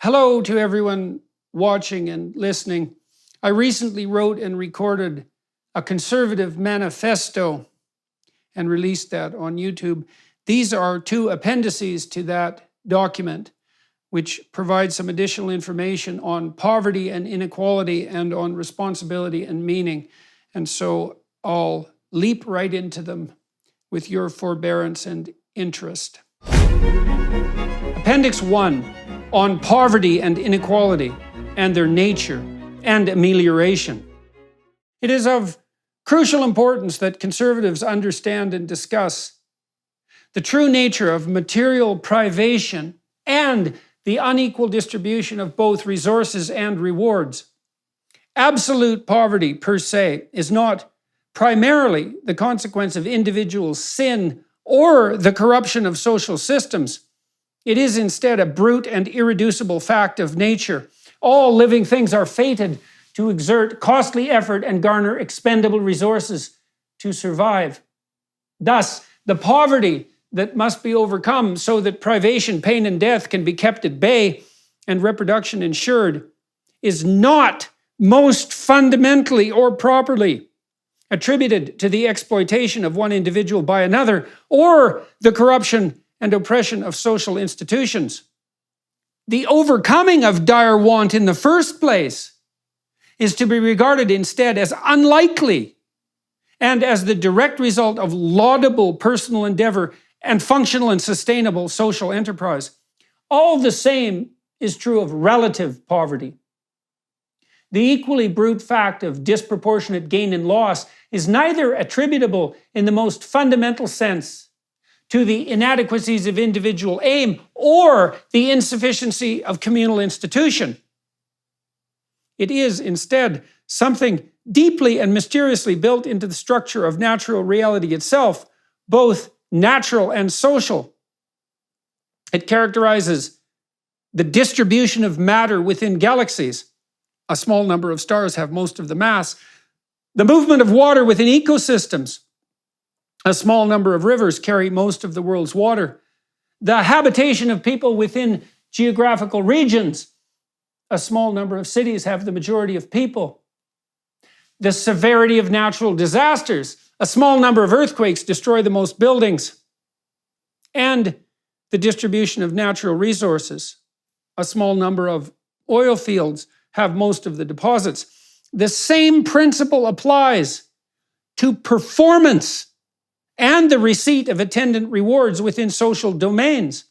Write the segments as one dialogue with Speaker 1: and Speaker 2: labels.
Speaker 1: Hello to everyone watching and listening. I recently wrote and recorded a conservative manifesto and released that on YouTube. These are two appendices to that document, which provide some additional information on poverty and inequality and on responsibility and meaning. And so I'll leap right into them with your forbearance and interest. Appendix 1, on poverty and inequality and their nature and amelioration. It is of crucial importance that conservatives understand and discuss the true nature of material privation and the unequal distribution of both resources and rewards. Absolute poverty per se is not primarily the consequence of individual sin or the corruption of social systems. It is instead a brute and irreducible fact of nature. All living things are fated to exert costly effort and garner expendable resources to survive. Thus, the poverty that must be overcome so that privation, pain, and death can be kept at bay and reproduction ensured is not most fundamentally or properly attributed to the exploitation of one individual by another or the corruption and oppression of social institutions. The overcoming of dire want in the first place is to be regarded instead as unlikely and as the direct result of laudable personal endeavor and functional and sustainable social enterprise. All the same is true of relative poverty. The equally brute fact of disproportionate gain and loss is neither attributable in the most fundamental sense to the inadequacies of individual aim or the insufficiency of communal institution. It is instead something deeply and mysteriously built into the structure of natural reality itself, both natural and social. It characterizes the distribution of matter within galaxies. A small number of stars have most of the mass. The movement of water within ecosystems. A small number of rivers carry most of the world's water. The habitation of people within geographical regions. A small number of cities have the majority of people. The severity of natural disasters. A small number of earthquakes destroy the most buildings. And the distribution of natural resources. A small number of oil fields have most of the deposits. The same principle applies to performance and the receipt of attendant rewards within social domains.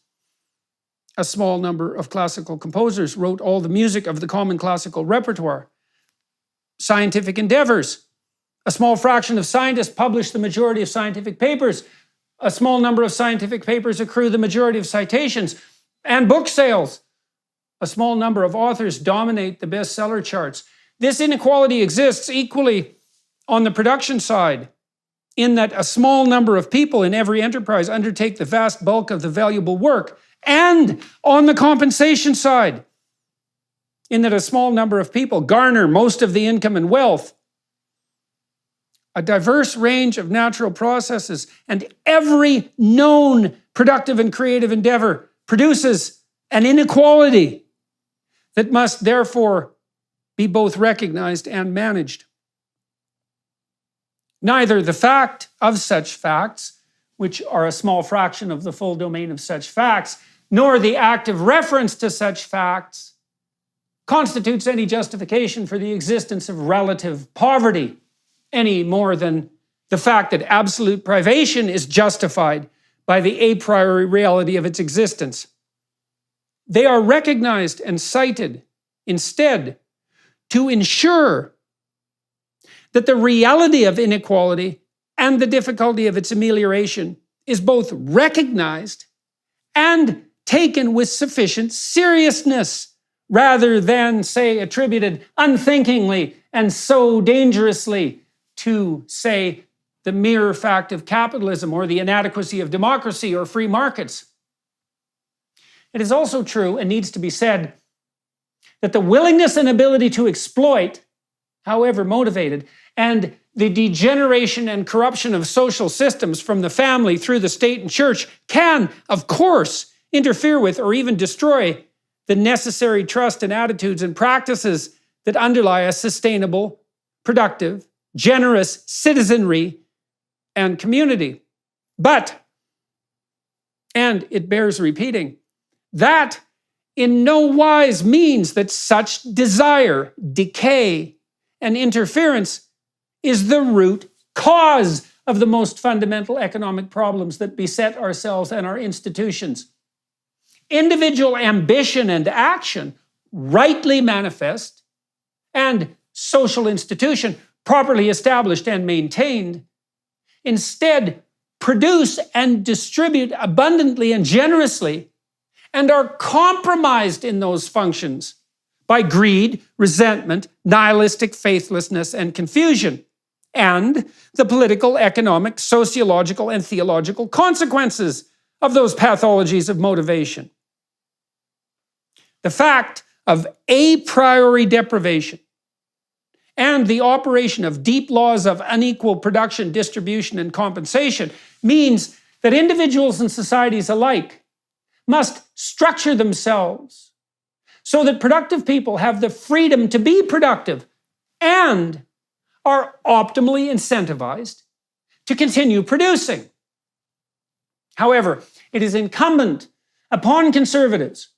Speaker 1: A small number of classical composers wrote all the music of the common classical repertoire. Scientific endeavors. A small fraction of scientists publish the majority of scientific papers. A small number of scientific papers accrue the majority of citations. And book sales. A small number of authors dominate the bestseller charts. This inequality exists equally on the production side, in that a small number of people in every enterprise undertake the vast bulk of the valuable work, and on the compensation side, in that a small number of people garner most of the income and wealth. A diverse range of natural processes and every known productive and creative endeavor produces an inequality that must therefore be both recognized and managed. Neither the fact of such facts, which are a small fraction of the full domain of such facts, nor the active reference to such facts constitutes any justification for the existence of relative poverty, any more than the fact that absolute privation is justified by the a priori reality of its existence. They are recognized and cited instead to ensure that the reality of inequality and the difficulty of its amelioration is both recognized and taken with sufficient seriousness, rather than, say, attributed unthinkingly and so dangerously to, say, the mere fact of capitalism or the inadequacy of democracy or free markets. It is also true, and needs to be said, that the willingness and ability to exploit, however motivated, and the degeneration and corruption of social systems from the family through the state and church can, of course, interfere with or even destroy the necessary trust and attitudes and practices that underlie a sustainable, productive, generous citizenry and community. But, and it bears repeating, that in no wise means that such desire, decay, and interference is the root cause of the most fundamental economic problems that beset ourselves and our institutions. Individual ambition and action, rightly manifest, and social institution, properly established and maintained, instead produce and distribute abundantly and generously, and are compromised in those functions by greed, resentment, nihilistic faithlessness, and confusion, and the political, economic, sociological, and theological consequences of those pathologies of motivation. The fact of a priori deprivation and the operation of deep laws of unequal production, distribution, and compensation means that individuals and societies alike must structure themselves so that productive people have the freedom to be productive and are optimally incentivized to continue producing. However, it is incumbent upon conservatives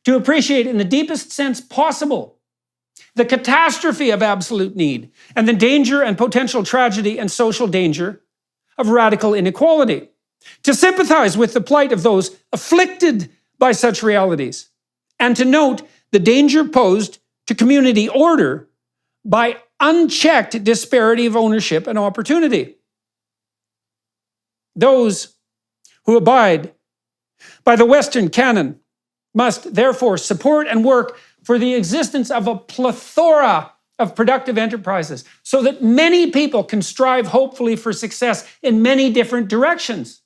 Speaker 1: to appreciate in the deepest sense possible the catastrophe of absolute need and the danger and potential tragedy and social danger of radical inequality, to sympathize with the plight of those afflicted by such realities, and to note the danger posed to community order by unchecked disparity of ownership and opportunity. Those who abide by the Western canon must therefore support and work for the existence of a plethora of productive enterprises so that many people can strive hopefully for success in many different directions.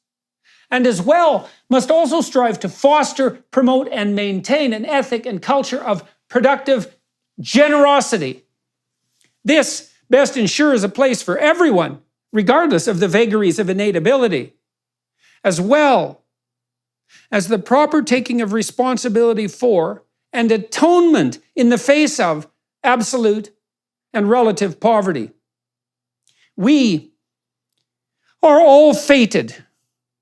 Speaker 1: And as well, must also strive to foster, promote, and maintain an ethic and culture of productive generosity. This best ensures a place for everyone, regardless of the vagaries of innate ability, as well as the proper taking of responsibility for and atonement in the face of absolute and relative poverty. We are all fated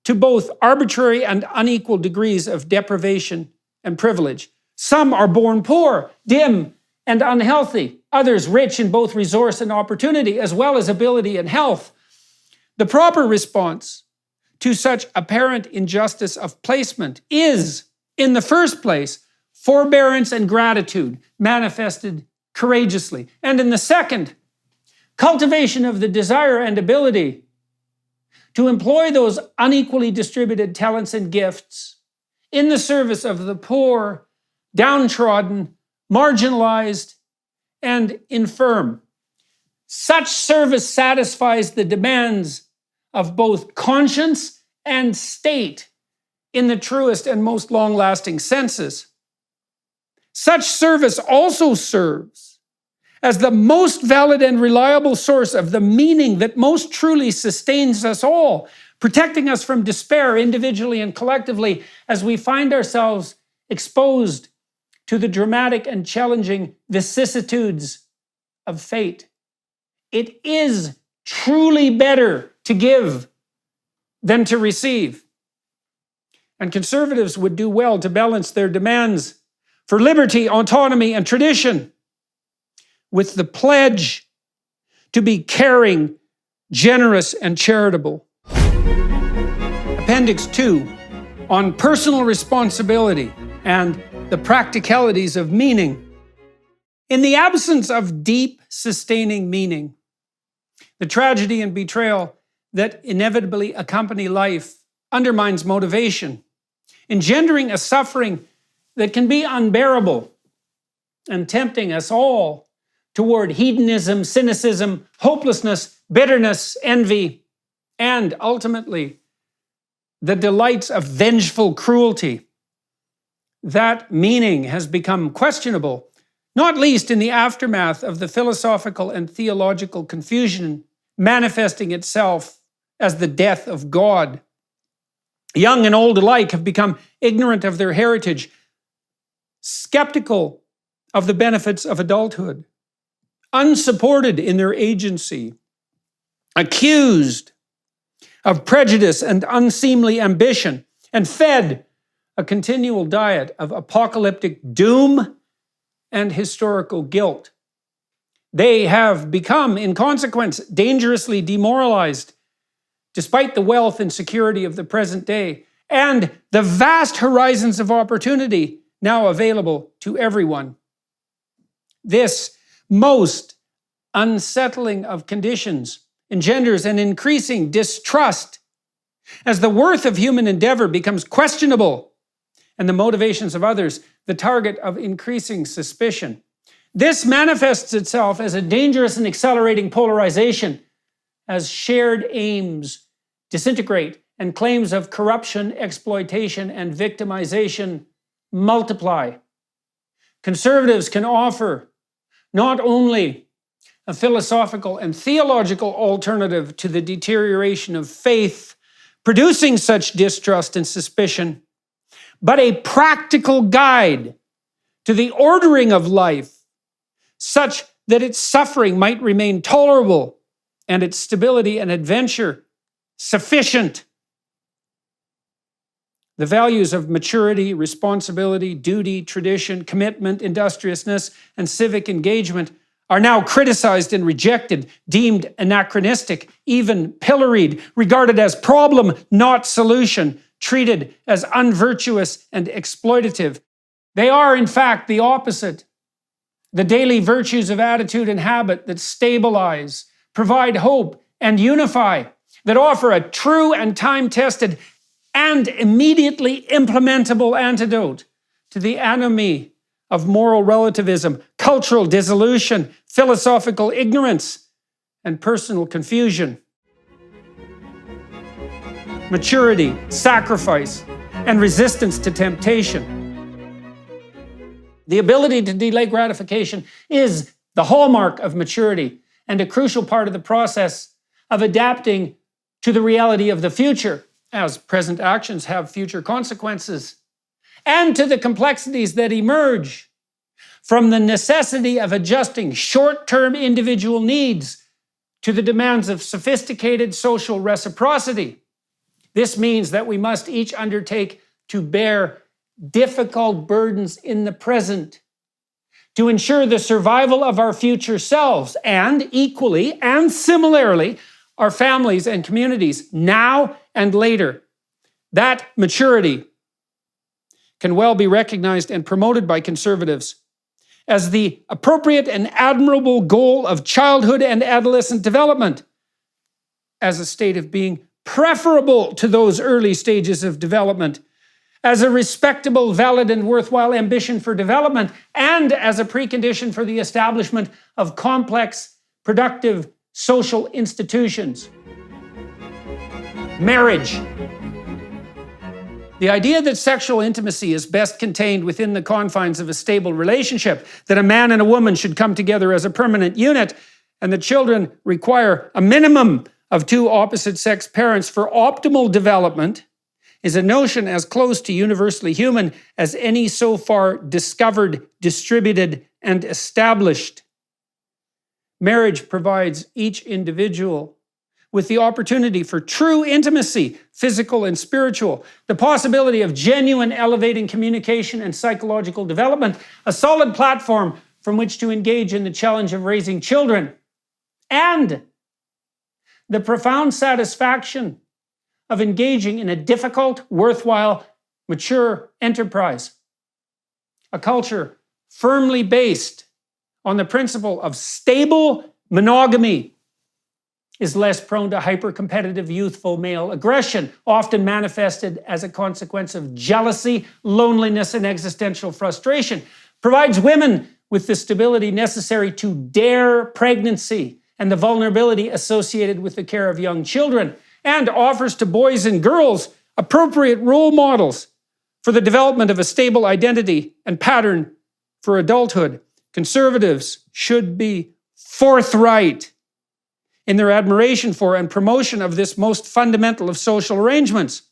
Speaker 1: to both arbitrary and unequal degrees of deprivation and privilege. Some are born poor, dim, and unhealthy. Others rich in both resource and opportunity, as well as ability and health. The proper response to such apparent injustice of placement is, in the first place, forbearance and gratitude manifested courageously. And in the second, cultivation of the desire and ability to employ those unequally distributed talents and gifts in the service of the poor, downtrodden, marginalized, and infirm. Such service satisfies the demands of both conscience and state in the truest and most long-lasting senses. Such service also serves as the most valid and reliable source of the meaning that most truly sustains us all, protecting us from despair individually and collectively as we find ourselves exposed to the dramatic and challenging vicissitudes of fate. It is truly better to give than to receive. And conservatives would do well to balance their demands for liberty, autonomy, and tradition with the pledge to be caring, generous, and charitable. Appendix 2, on personal responsibility and the practicalities of meaning. In the absence of deep, sustaining meaning, the tragedy and betrayal that inevitably accompany life undermines motivation, engendering a suffering that can be unbearable and tempting us all toward hedonism, cynicism, hopelessness, bitterness, envy, and ultimately the delights of vengeful cruelty. That meaning has become questionable, not least in the aftermath of the philosophical and theological confusion manifesting itself as the death of God. Young and old alike have become ignorant of their heritage, skeptical of the benefits of adulthood, unsupported in their agency, accused of prejudice and unseemly ambition, and fed a continual diet of apocalyptic doom and historical guilt. They have become, in consequence, dangerously demoralized, despite the wealth and security of the present day, and the vast horizons of opportunity now available to everyone. This most unsettling of conditions engenders an increasing distrust as the worth of human endeavor becomes questionable and the motivations of others the target of increasing suspicion. This manifests itself as a dangerous and accelerating polarization as shared aims disintegrate and claims of corruption, exploitation, and victimization multiply. Conservatives can offer not only a philosophical and theological alternative to the deterioration of faith, producing such distrust and suspicion, but a practical guide to the ordering of life, such that its suffering might remain tolerable and its stability and adventure sufficient. The values of maturity, responsibility, duty, tradition, commitment, industriousness, and civic engagement are now criticized and rejected, deemed anachronistic, even pilloried, regarded as problem, not solution, treated as unvirtuous and exploitative. They are, in fact, the opposite. The daily virtues of attitude and habit that stabilize, provide hope, and unify, that offer a true and time-tested and immediately implementable antidote to the anomie of moral relativism, cultural dissolution, philosophical ignorance, and personal confusion. Maturity, sacrifice, and resistance to temptation. The ability to delay gratification is the hallmark of maturity and a crucial part of the process of adapting to the reality of the future, as present actions have future consequences, and to the complexities that emerge from the necessity of adjusting short-term individual needs to the demands of sophisticated social reciprocity. This means that we must each undertake to bear difficult burdens in the present to ensure the survival of our future selves and, equally and similarly, our families and communities now and later. That maturity can well be recognized and promoted by conservatives as the appropriate and admirable goal of childhood and adolescent development, as a state of being preferable to those early stages of development, as a respectable, valid, and worthwhile ambition for development, and as a precondition for the establishment of complex, productive social institutions. Marriage. The idea that sexual intimacy is best contained within the confines of a stable relationship, that a man and a woman should come together as a permanent unit, and that children require a minimum of two opposite-sex parents for optimal development, is a notion as close to universally human as any so far discovered, distributed, and established. Marriage provides each individual with the opportunity for true intimacy, physical and spiritual, the possibility of genuine elevating communication and psychological development, a solid platform from which to engage in the challenge of raising children, and the profound satisfaction of engaging in a difficult, worthwhile, mature enterprise. A culture firmly based on the principle of stable monogamy is less prone to hyper-competitive youthful male aggression, often manifested as a consequence of jealousy, loneliness, and existential frustration, provides women with the stability necessary to dare pregnancy and the vulnerability associated with the care of young children, and offers to boys and girls appropriate role models for the development of a stable identity and pattern for adulthood. Conservatives should be forthright in their admiration for and promotion of this most fundamental of social arrangements.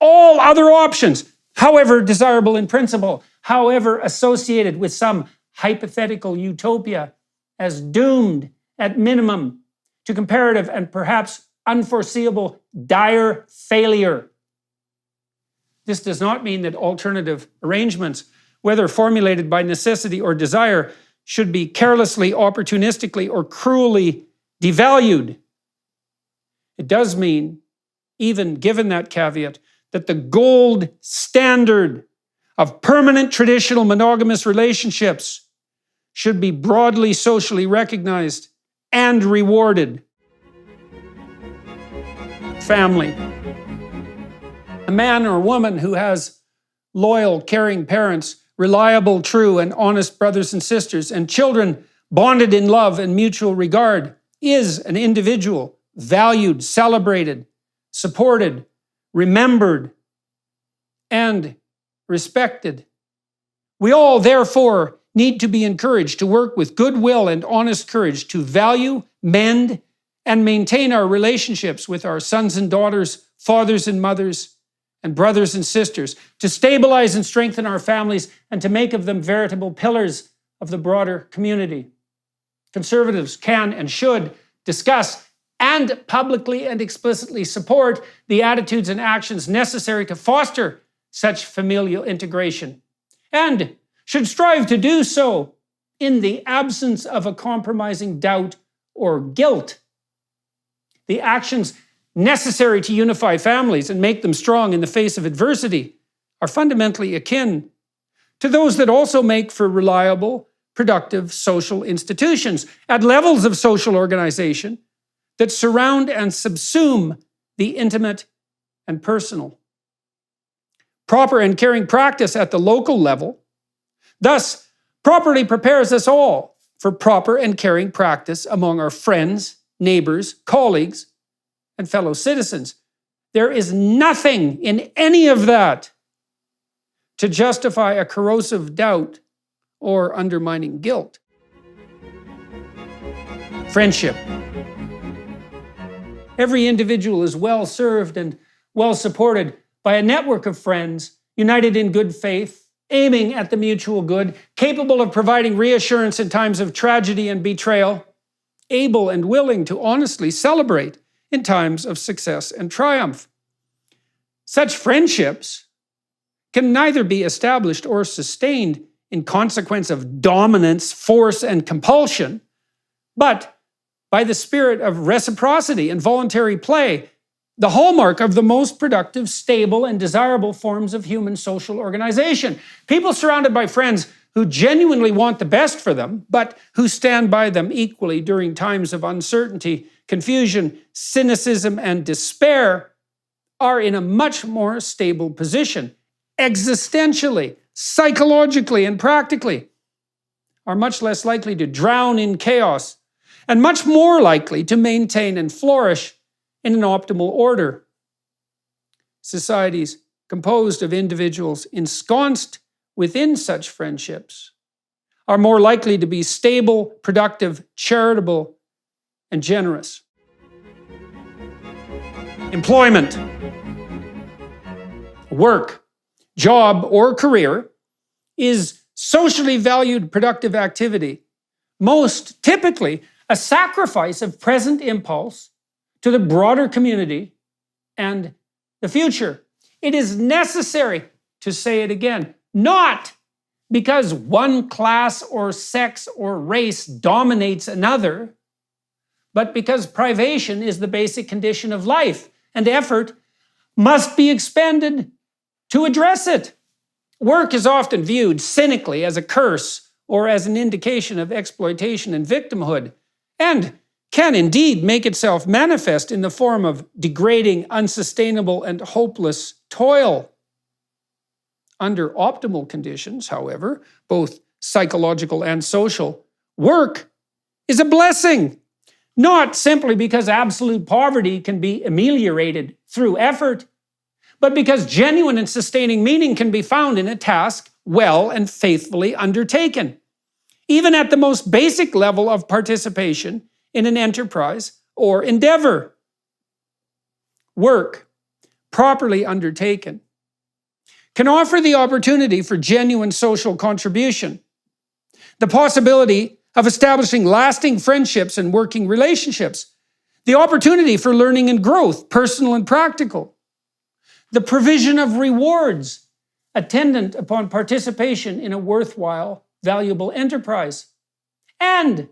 Speaker 1: All other options, however desirable in principle, however associated with some hypothetical utopia, as doomed, at minimum, to comparative and perhaps unforeseeable dire failure. This does not mean that alternative arrangements, whether formulated by necessity or desire, should be carelessly, opportunistically, or cruelly devalued. It does mean, even given that caveat, that the gold standard of permanent traditional monogamous relationships should be broadly socially recognized and rewarded. Family. A man or woman who has loyal, caring parents, reliable, true, and honest brothers and sisters, and children bonded in love and mutual regard is an individual valued, celebrated, supported, remembered, and respected. We all, therefore, need to be encouraged to work with goodwill and honest courage to value, mend, and maintain our relationships with our sons and daughters, fathers and mothers, and brothers and sisters, to stabilize and strengthen our families, and to make of them veritable pillars of the broader community. Conservatives can and should discuss and publicly and explicitly support the attitudes and actions necessary to foster such familial integration, and should strive to do so in the absence of a compromising doubt or guilt. The actions necessary to unify families and make them strong in the face of adversity are fundamentally akin to those that also make for reliable, productive social institutions at levels of social organization that surround and subsume the intimate and personal. Proper and caring practice at the local level thus properly prepares us all for proper and caring practice among our friends, neighbors, colleagues, and fellow citizens. There is nothing in any of that to justify a corrosive doubt or undermining guilt. Friendship. Every individual is well served and well supported by a network of friends, united in good faith, aiming at the mutual good, capable of providing reassurance in times of tragedy and betrayal, able and willing to honestly celebrate in times of success and triumph. Such friendships can neither be established or sustained in consequence of dominance, force, and compulsion, but by the spirit of reciprocity and voluntary play, the hallmark of the most productive, stable, and desirable forms of human social organization. People surrounded by friends who genuinely want the best for them, but who stand by them equally during times of uncertainty, confusion, cynicism, and despair, are in a much more stable position, existentially, psychologically, and practically, are much less likely to drown in chaos, and much more likely to maintain and flourish in an optimal order. Societies composed of individuals ensconced within such friendships are more likely to be stable, productive, charitable, and generous. Employment. Work, job, or career is socially valued productive activity, most typically a sacrifice of present impulse to the broader community and the future. It is necessary, to say it again, not because one class or sex or race dominates another, but because privation is the basic condition of life, and effort must be expended to address it. Work is often viewed cynically as a curse or as an indication of exploitation and victimhood, and can indeed make itself manifest in the form of degrading, unsustainable, and hopeless toil. Under optimal conditions, however, both psychological and social, work is a blessing, not simply because absolute poverty can be ameliorated through effort, but because genuine and sustaining meaning can be found in a task well and faithfully undertaken, even at the most basic level of participation in an enterprise or endeavor. Work, properly undertaken, can offer the opportunity for genuine social contribution, the possibility of establishing lasting friendships and working relationships, the opportunity for learning and growth, personal and practical, the provision of rewards attendant upon participation in a worthwhile, valuable enterprise, and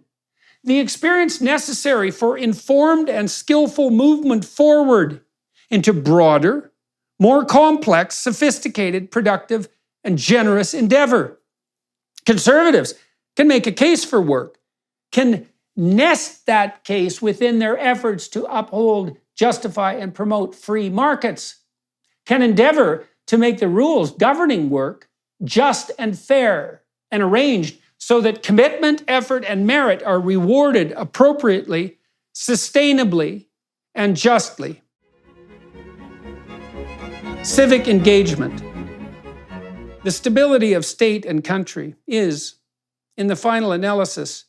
Speaker 1: the experience necessary for informed and skillful movement forward into broader, more complex, sophisticated, productive, and generous endeavor. Conservatives can make a case for work, can nest that case within their efforts to uphold, justify, and promote free markets, can endeavor to make the rules governing work just and fair and arranged so that commitment, effort, and merit are rewarded appropriately, sustainably, and justly. Civic engagement. The stability of state and country is, in the final analysis,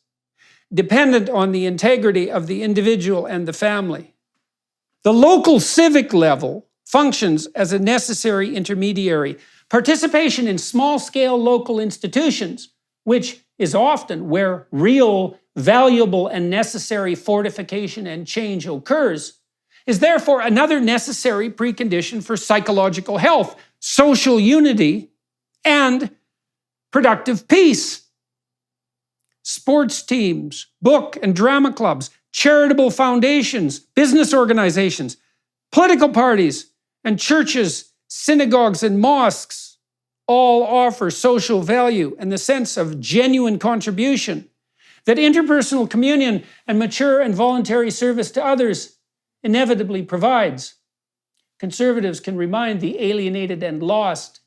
Speaker 1: dependent on the integrity of the individual and the family. The local civic level functions as a necessary intermediary. Participation in small-scale local institutions, which is often where real, valuable, and necessary fortification and change occurs, is therefore another necessary precondition for psychological health, social unity, and productive peace. Sports teams, book and drama clubs, charitable foundations, business organizations, political parties, and churches, synagogues, and mosques all offer social value and the sense of genuine contribution that interpersonal communion and mature and voluntary service to others inevitably provides. Conservatives can remind the alienated and lost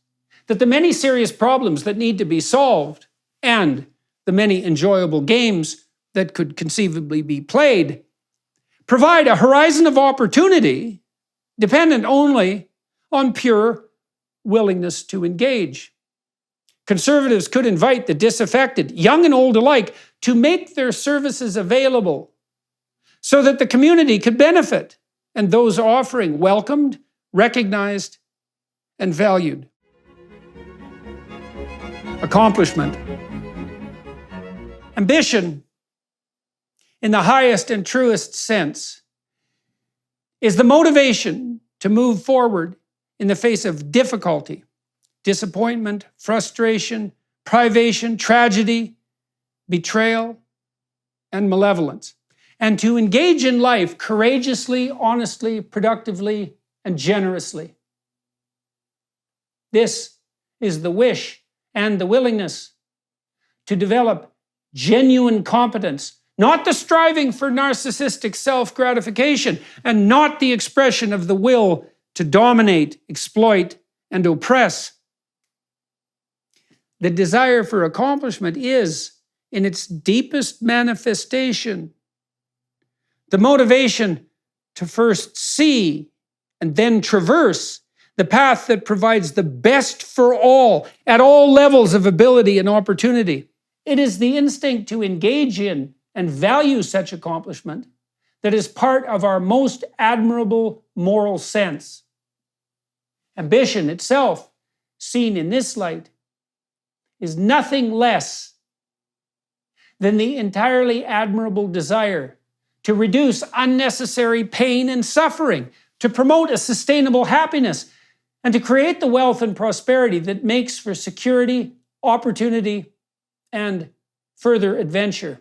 Speaker 1: that the many serious problems that need to be solved and the many enjoyable games that could conceivably be played provide a horizon of opportunity dependent only on pure willingness to engage. Conservatives could invite the disaffected, young and old alike, to make their services available so that the community could benefit and those offering welcomed, recognized, and valued. Accomplishment. Ambition, in the highest and truest sense, is the motivation to move forward in the face of difficulty, disappointment, frustration, privation, tragedy, betrayal, and malevolence, and to engage in life courageously, honestly, productively, and generously. This is the wish and the willingness to develop genuine competence, not the striving for narcissistic self-gratification, and not the expression of the will to dominate, exploit, and oppress. The desire for accomplishment is, in its deepest manifestation, the motivation to first see and then traverse the path that provides the best for all at all levels of ability and opportunity. It is the instinct to engage in and value such accomplishment that is part of our most admirable moral sense. Ambition itself, seen in this light, is nothing less than the entirely admirable desire to reduce unnecessary pain and suffering, to promote a sustainable happiness, and to create the wealth and prosperity that makes for security, opportunity, and further adventure.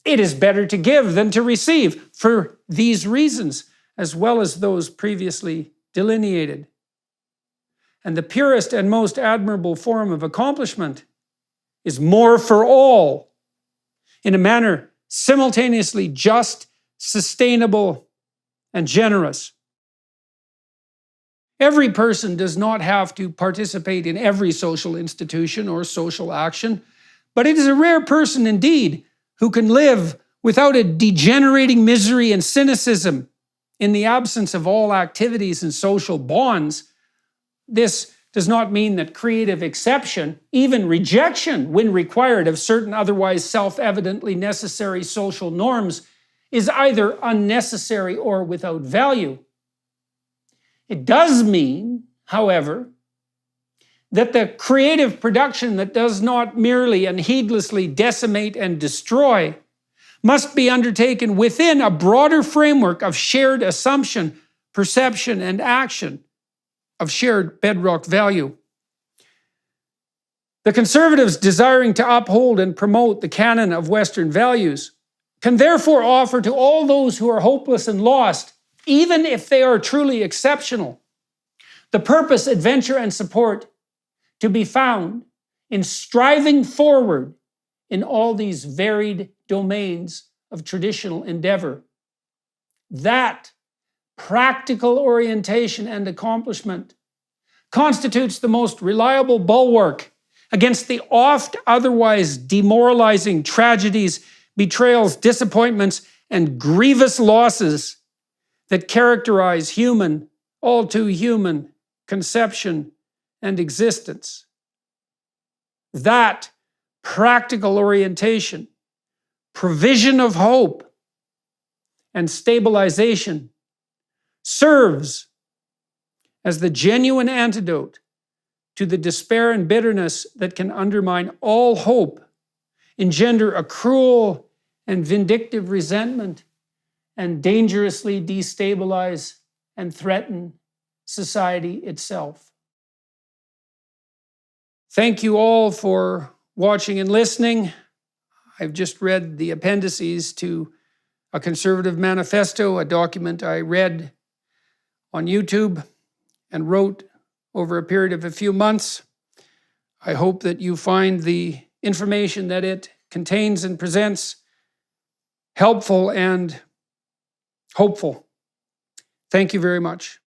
Speaker 1: It is better to give than to receive for these reasons, as well as those previously delineated. And the purest and most admirable form of accomplishment is more for all, in a manner simultaneously just, sustainable, and generous. Every person does not have to participate in every social institution or social action, but it is a rare person indeed who can live without a degenerating misery and cynicism in the absence of all activities and social bonds. This does not mean that creative exception, even rejection when required of certain otherwise self-evidently necessary social norms, is either unnecessary or without value. It does mean, however, that the creative production that does not merely and heedlessly decimate and destroy must be undertaken within a broader framework of shared assumption, perception, and action, of shared bedrock value. The conservatives desiring to uphold and promote the canon of Western values can therefore offer to all those who are hopeless and lost, even if they are truly exceptional, the purpose, adventure, and support to be found in striving forward in all these varied domains of traditional endeavor. That practical orientation and accomplishment constitutes the most reliable bulwark against the oft otherwise demoralizing tragedies, betrayals, disappointments, and grievous losses that characterize human, all too human, conception and existence. That practical orientation, provision of hope, and stabilization serves as the genuine antidote to the despair and bitterness that can undermine all hope, engender a cruel and vindictive resentment, and dangerously destabilize and threaten society itself. Thank you all for watching and listening. I've just read the appendices to a conservative manifesto, a document I read on YouTube and wrote over a period of a few months. I hope that you find the information that it contains and presents helpful and hopeful. Thank you very much.